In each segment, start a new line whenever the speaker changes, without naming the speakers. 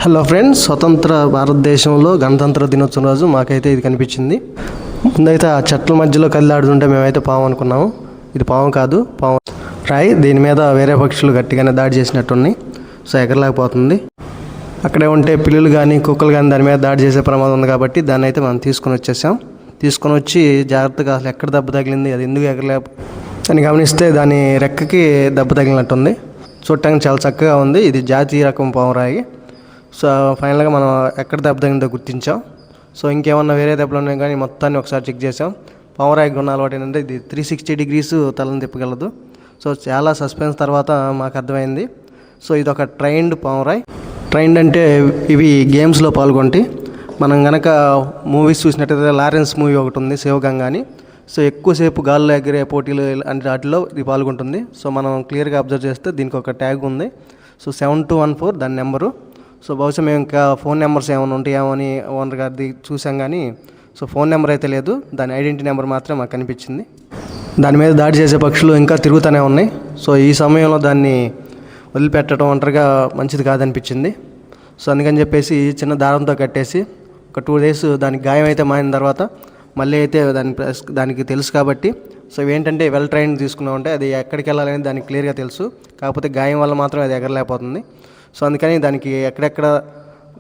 Hello friends, స్వతంత్ర భారతదేశంలో గణతంత్ర దినోత్సవం రోజు మాకైతే ఇది కనిపించింది. ముందైతే ఆ చెట్ల మధ్యలో కదిలాడుతుంటే మేమైతే పాము అనుకున్నాము. ఇది పాము కాదు, పాము రాయి. దీని మీద వేరే పక్షులు గట్టిగానే దాడి చేసినట్టున్నాయి. సో ఎగరలేకపోతుంది. అక్కడే ఉంటే పిల్లులు కానీ కుక్కలు కానీ దాని మీద దాడి చేసే ప్రమాదం ఉంది కాబట్టి దాన్ని అయితే మనం తీసుకొని వచ్చి జాగ్రత్తగా అసలు ఎక్కడ దెబ్బ తగిలింది, అది ఎందుకు అని గమనిస్తే దాని రెక్కకి దెబ్బ తగిలినట్టుంది. చూడటానికి చాలా చక్కగా ఉంది. ఇది జాతీయ రకం పాము రాయి. సో ఫైనల్గా మనం ఎక్కడ దెబ్బ తగిలిందో గుర్తించాం. సో ఇంకేమన్నా వేరే దెబ్బలు ఉన్నాయి కానీ మొత్తాన్ని ఒకసారి చెక్ చేసాం. పావురాయికి ఉన్న అలవాటు ఏంటంటే ఇది 360 degrees తలను తిప్పగలదు. సో చాలా సస్పెన్స్ తర్వాత మాకు అర్థమైంది. సో ఇది ఒక ట్రైన్డ్ పావురాయి. ట్రైన్డ్ అంటే ఇవి గేమ్స్లో పాల్గొంటే మనం కనుక మూవీస్ చూసినట్టయితే లారెన్స్ మూవీ ఒకటి ఉంది, శివగంగా అని. సో ఎక్కువసేపు గాల్లో ఎగిరే పోటీలు అంటే వాటిలో ఇది పాల్గొంటుంది. సో మనం క్లియర్గా అబ్జర్వ్ చేస్తే దీనికి ఒక ట్యాగ్ ఉంది. సో 7214 దాని నెంబరు. సో బహుశా మేము ఇంకా ఫోన్ నెంబర్స్ ఏమైనా ఉంటాయేమో అని ఓనర్ గారిది చూసాం కానీ సో ఫోన్ నెంబర్ అయితే లేదు. దాని ఐడెంటిటీ నెంబర్ మాత్రం మాకు కనిపించింది. దాని మీద దాడి చేసే పక్షులు ఇంకా తిరుగుతూనే ఉన్నాయి. సో ఈ సమయంలో దాన్ని వదిలిపెట్టడం ఒంటరిగా మంచిది కాదనిపించింది. సో అందుకని చెప్పేసి చిన్న దారంతో కట్టేసి ఒక 2 days దానికి గాయం అయితే మారిన తర్వాత మళ్ళీ అయితే దానికి తెలుసు కాబట్టి సో ఏంటంటే వెల్ ట్రైన్ తీసుకున్నామంటే అది ఎక్కడికి వెళ్ళాలని దానికి క్లియర్గా తెలుసు. కాకపోతే గాయం వల్ల మాత్రం అది ఎగరలేకపోతుంది. సో అందుకని దానికి ఎక్కడెక్కడ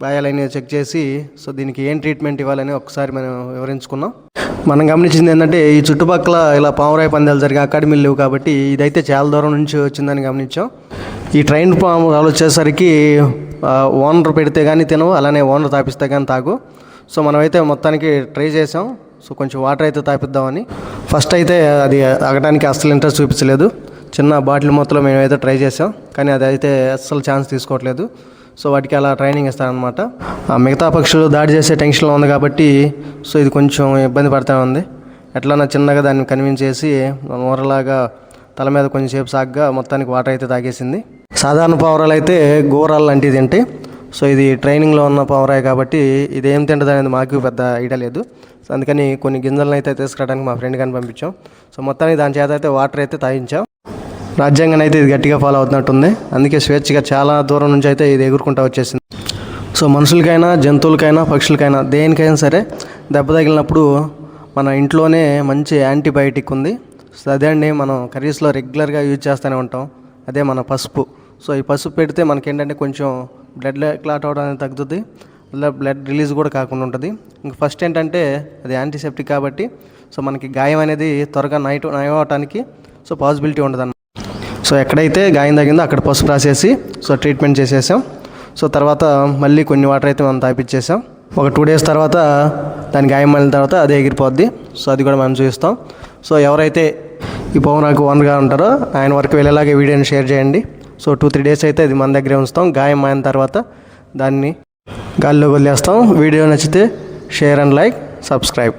గాయాలని చెక్ చేసి సో దీనికి ఏం ట్రీట్మెంట్ ఇవ్వాలని ఒకసారి మనం వివరించుకున్నాం. మనం గమనించింది ఏంటంటే ఈ చుట్టుపక్కల ఇలా పావురాయి పందాలు జరిగే అకాడమీలు లేవు కాబట్టి ఇదైతే చాలా దూరం నుంచి వచ్చిందని గమనించాం. ఈ ట్రైన్ పాము వచ్చేసరికి ఓనర్ పెడితే కానీ తినవు, అలానే ఓనర్ తాపిస్తే కానీ తాగు. సో మనమైతే మొత్తానికి ట్రై చేసాం. సో కొంచెం వాటర్ అయితే తాపిద్దామని. ఫస్ట్ అయితే అది తాగడానికి అస్సలు ఇంట్రెస్ట్ చూపించలేదు. చిన్న బాటిల్ మొత్తంలో మేమైతే ట్రై చేసాం కానీ అది అయితే అస్సలు ఛాన్స్ తీసుకోవట్లేదు. సో వాటికి అలా ట్రైనింగ్ ఇస్తారనమాట. మిగతా పక్షులు దాడి చేసే టెన్షన్లో ఉంది కాబట్టి సో ఇది కొంచెం ఇబ్బంది పడుతూ ఉంది. ఎట్లన్నా చిన్నగా దాన్ని కన్విన్స్ చేసి ఊరలాగా తల మీద కొంచెం సేపు సాగ్గా మొత్తానికి వాటర్ అయితే తాగేసింది. సాధారణ పావురాలు అయితే గోరాలు లాంటివి తింటాయి. సో ఇది ట్రైనింగ్లో ఉన్న పావురాయి కాబట్టి ఇది ఏం తింటుంది అనేది మాకు పెద్ద ఐడియా లేదు. సో అందుకని కొన్ని గింజలను అయితే తీసుకురావడానికి మా ఫ్రెండ్ కానీ పంపించాం. సో మొత్తానికి దాని చేత అయితే వాటర్ అయితే తాగించాం. రాజ్యాంగాన్ని అయితే ఇది గట్టిగా ఫాలో అవుతున్నట్టుంది. అందుకే స్వేచ్ఛగా చాలా దూరం నుంచి అయితే ఇది ఎగురుకుంటూ వచ్చేసింది. సో మనుషులకైనా జంతువులకైనా పక్షులకైనా దేనికైనా సరే దెబ్బ తగిలినప్పుడు మన ఇంట్లోనే మంచి యాంటీబయాటిక్ ఉంది. సో అదే అండి మనం కర్రీస్లో రెగ్యులర్గా యూజ్ చేస్తూనే ఉంటాం. అదే మన పసుపు. సో ఈ పసుపు పెడితే మనకేంటంటే కొంచెం బ్లడ్ క్లాట్ అవడం అనేది తగ్గుతుంది, ఇలా బ్లడ్ రిలీజ్ కూడా కాకుండా ఉంటుంది. ఇంక ఫస్ట్ ఏంటంటే అది యాంటీసెప్టిక్ కాబట్టి సో మనకి గాయం అనేది త్వరగా నయం అవడానికి సో పాసిబిలిటీ ఉండదు. సో ఎక్కడైతే గాయం తగ్గిందో అక్కడ పసుపు రాసేసి సో ట్రీట్మెంట్ చేసేసాం. సో తర్వాత మళ్ళీ కొన్ని వాటర్ అయితే మనం తాపిచ్చేసాం. ఒక 2 days తర్వాత దాని గాయం మళ్ళిన తర్వాత అదే ఎగిరిపోద్ది. సో అది కూడా మనం చూపిస్తాం. సో ఎవరైతే ఈ పావురాకు ఓనర్గా ఉంటారో ఆయన వరకు వెళ్ళేలాగే వీడియోని షేర్ చేయండి. సో 2-3 days అయితే ఇది మన దగ్గరే ఉంచుతాం. గాయం అయిన తర్వాత దాన్ని గాలిలో వదిలేస్తాం. వీడియో నచ్చితే షేర్ అండ్ లైక్, సబ్స్క్రైబ్.